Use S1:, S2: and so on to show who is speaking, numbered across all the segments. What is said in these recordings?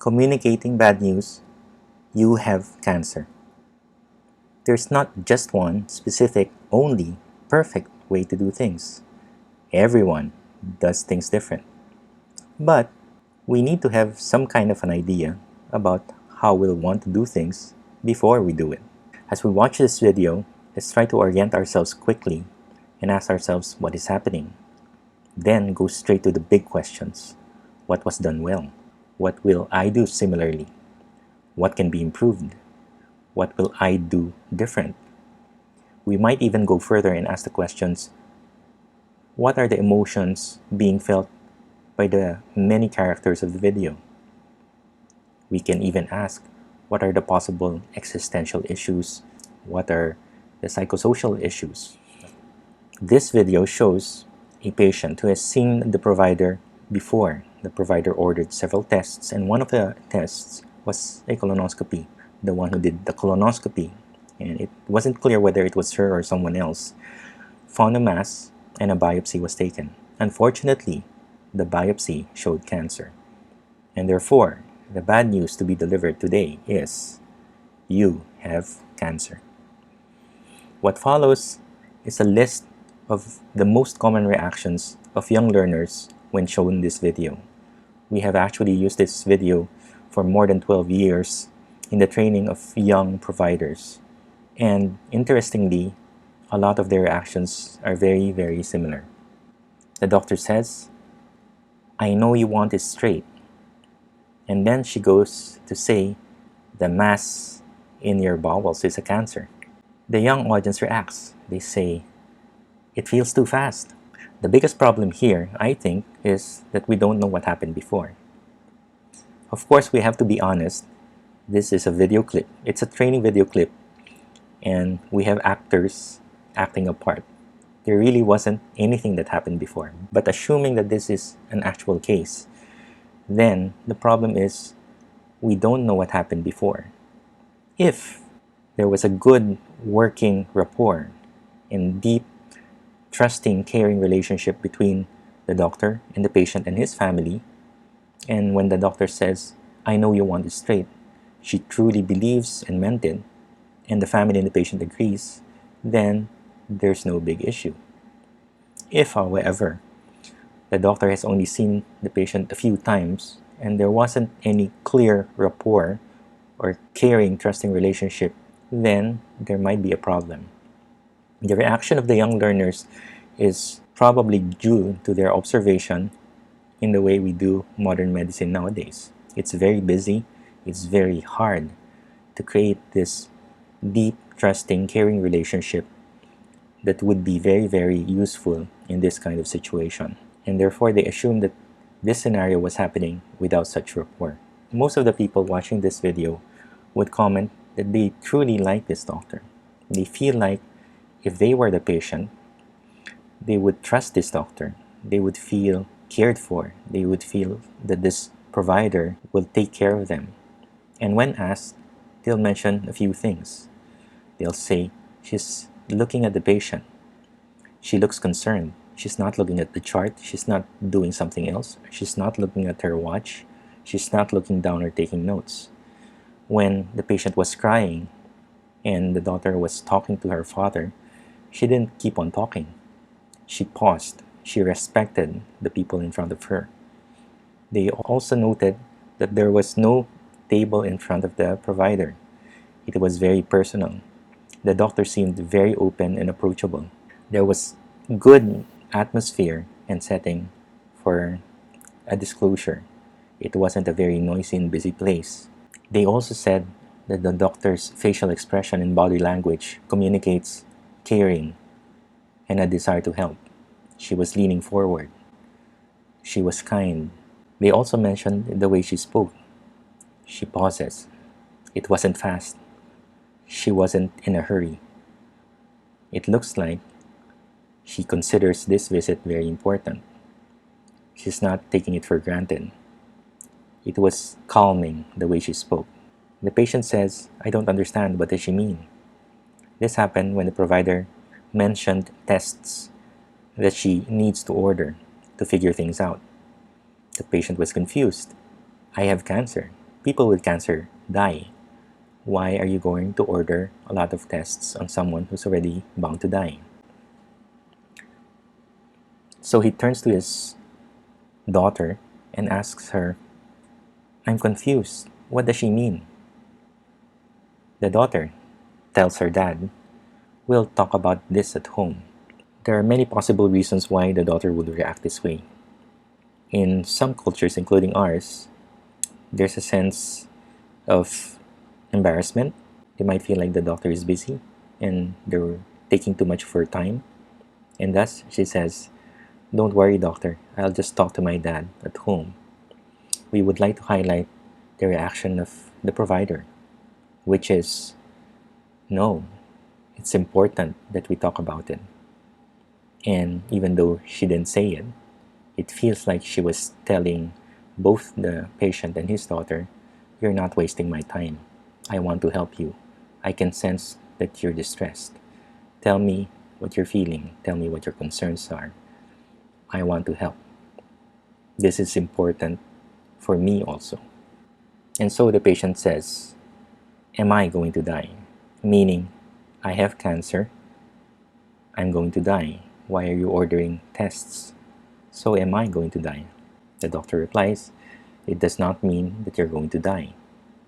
S1: communicating bad news, you have cancer. There's not just one specific, only, perfect way to do things. Everyone does things different. But we need to have some kind of an idea about how we'll want to do things before we do it. As we watch this video, let's try to orient ourselves quickly and ask ourselves what is happening. Then go straight to the big questions. What was done well? What will I do similarly? What can be improved? What will I do different? We might even go further and ask the questions, what are the emotions being felt by the many characters of the video? We can even ask, what are the possible existential issues? What are the psychosocial issues? This video shows a patient who has seen the provider before. The provider ordered several tests, and one of the tests was a colonoscopy. The one who did the colonoscopy, and it wasn't clear whether it was her or someone else, found a mass and a biopsy was taken. Unfortunately, the biopsy showed cancer. And therefore, the bad news to be delivered today is, you have cancer. What follows is a list of the most common reactions of young learners when shown this video. We have actually used this video for more than 12 years in the training of young providers. And interestingly, a lot of their reactions are very, very similar. The doctor says, I know you want it straight. And then she goes to say, the mass in your bowels is a cancer. The young audience reacts. They say, it feels too fast. The biggest problem here, I think, is that we don't know what happened before. Of course, we have to be honest. This is a video clip. It's a training video clip. And we have actors acting a part. There really wasn't anything that happened before. But assuming that this is an actual case, then the problem is we don't know what happened before. If there was a good working rapport and deep, trusting, caring relationship between the doctor and the patient and his family, and when the doctor says, I know you want it straight, she truly believes and meant it, and the family and the patient agrees, then there's no big issue. If, however, the doctor has only seen the patient a few times and there wasn't any clear rapport or caring, trusting relationship, then there might be a problem. The reaction of the young learners is probably due to their observation in the way we do modern medicine nowadays. It's very busy. It's very hard to create this deep, trusting, caring relationship that would be very, very useful in this kind of situation. And therefore, they assume that this scenario was happening without such rapport. Most of the people watching this video would comment that they truly like this doctor. They feel like if they were the patient, they would trust this doctor. They would feel cared for. They would feel that this provider will take care of them. And when asked, they'll mention a few things. They'll say, she's looking at the patient. She looks concerned. She's not looking at the chart. She's not doing something else. She's not looking at her watch. She's not looking down or taking notes. When the patient was crying and the daughter was talking to her father, she didn't keep on talking. She paused. She respected the people in front of her. They also noted that there was no table in front of the provider. It was very personal. The doctor seemed very open and approachable. There was good atmosphere and setting for a disclosure. It wasn't a very noisy and busy place. They also said that the doctor's facial expression and body language communicates caring and a desire to help. She was leaning forward. She was kind. They also mentioned the way she spoke. She pauses. It wasn't fast. She wasn't in a hurry. It looks like she considers this visit very important. She's not taking it for granted. It was calming the way she spoke. The patient says, I don't understand, what does she mean? This happened when the provider mentioned tests that she needs to order to figure things out. The patient was confused. I have cancer. People with cancer die. Why are you going to order a lot of tests on someone who's already bound to die? So he turns to his daughter and asks her, I'm confused. What does she mean? The daughter tells her dad, we'll talk about this at home. There are many possible reasons why the daughter would react this way. In some cultures, including ours, there's a sense of embarrassment. They might feel like the doctor is busy and they're taking too much of her time. And thus, she says, don't worry, doctor. I'll just talk to my dad at home. We would like to highlight the reaction of the provider, which is, no, it's important that we talk about it. And even though she didn't say it, it feels like she was telling both the patient and his daughter, you're not wasting my time. I want to help you. I can sense that you're distressed. Tell me what you're feeling. Tell me what your concerns are. I want to help. This is important for me also. And so the patient says, am I going to die? Meaning, I have cancer. I'm going to die. Why are you ordering tests? So am I going to die? The doctor replies, it does not mean that you're going to die.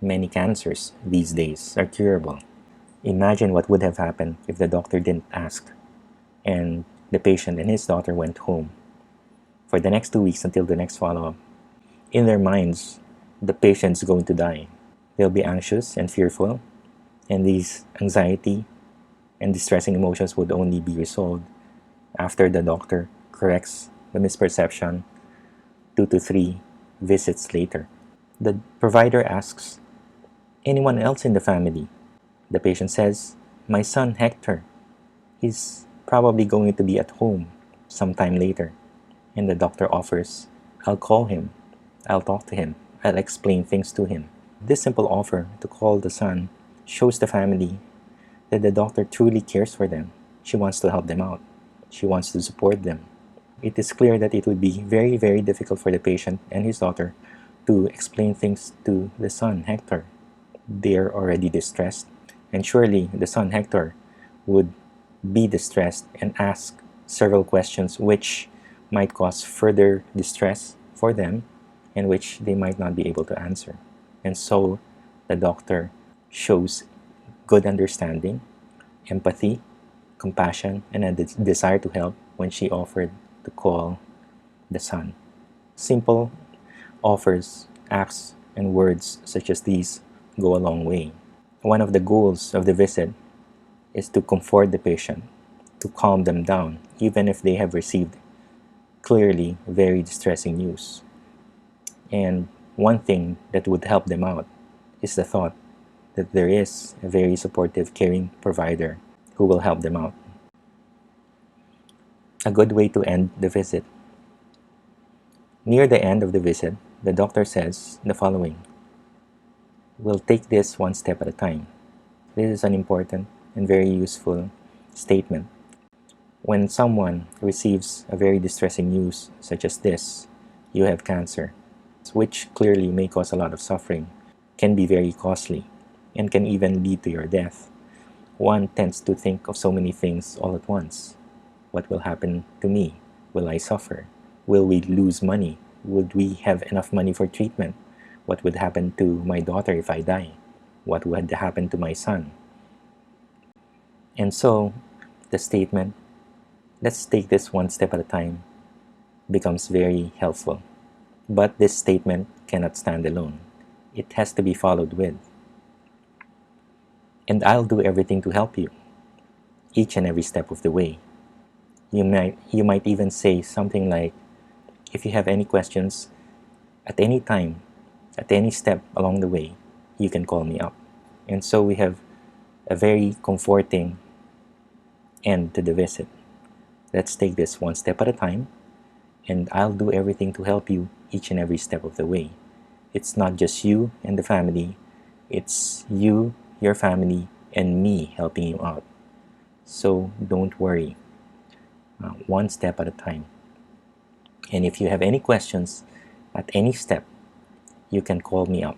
S1: Many cancers these days are curable. Imagine what would have happened if the doctor didn't ask and the patient and his daughter went home for the next 2 weeks until the next follow-up. In their minds, the patient's going to die. They'll be anxious and fearful, and these anxiety and distressing emotions would only be resolved after the doctor corrects the misperception 2 to 3 visits later. The provider asks, anyone else in the family? The patient says, my son Hector. He's probably going to be at home sometime later. And the doctor offers, I'll call him. I'll talk to him. I'll explain things to him. This simple offer to call the son shows the family that the doctor truly cares for them. She wants to help them out. She wants to support them. It is clear that it would be very, very difficult for the patient and his daughter to explain things to the son, Hector. They're already distressed, and surely the son, Hector, would be distressed and ask several questions which might cause further distress for them and which they might not be able to answer. And so the doctor shows good understanding, empathy, compassion, and a desire to help when she offered to call the son. Simple offers, acts, and words such as these go a long way. One of the goals of the visit is to comfort the patient, to calm them down, even if they have received clearly very distressing news. And one thing that would help them out is the thought that there is a very supportive, caring provider who will help them out. A good way to end the visit. Near the end of the visit, the doctor says the following, we'll take this one step at a time. This is an important and very useful statement. When someone receives a very distressing news such as this, you have cancer, which clearly may cause a lot of suffering, can be very costly, and can even lead to your death. One tends to think of so many things all at once. What will happen to me? Will I suffer? Will we lose money? Would we have enough money for treatment? What would happen to my daughter if I die? What would happen to my son? And so, the statement, let's take this one step at a time, becomes very helpful. But this statement cannot stand alone. It has to be followed with, and I'll do everything to help you, each and every step of the way. You might even say something like, if you have any questions at any time, at any step along the way, you can call me up. And so we have a very comforting end to the visit. Let's take this one step at a time, and I'll do everything to help you each and every step of the way. It's not just you and the family, it's you, your family, and me helping you out. So don't worry, one step at a time. And if you have any questions at any step, you can call me up.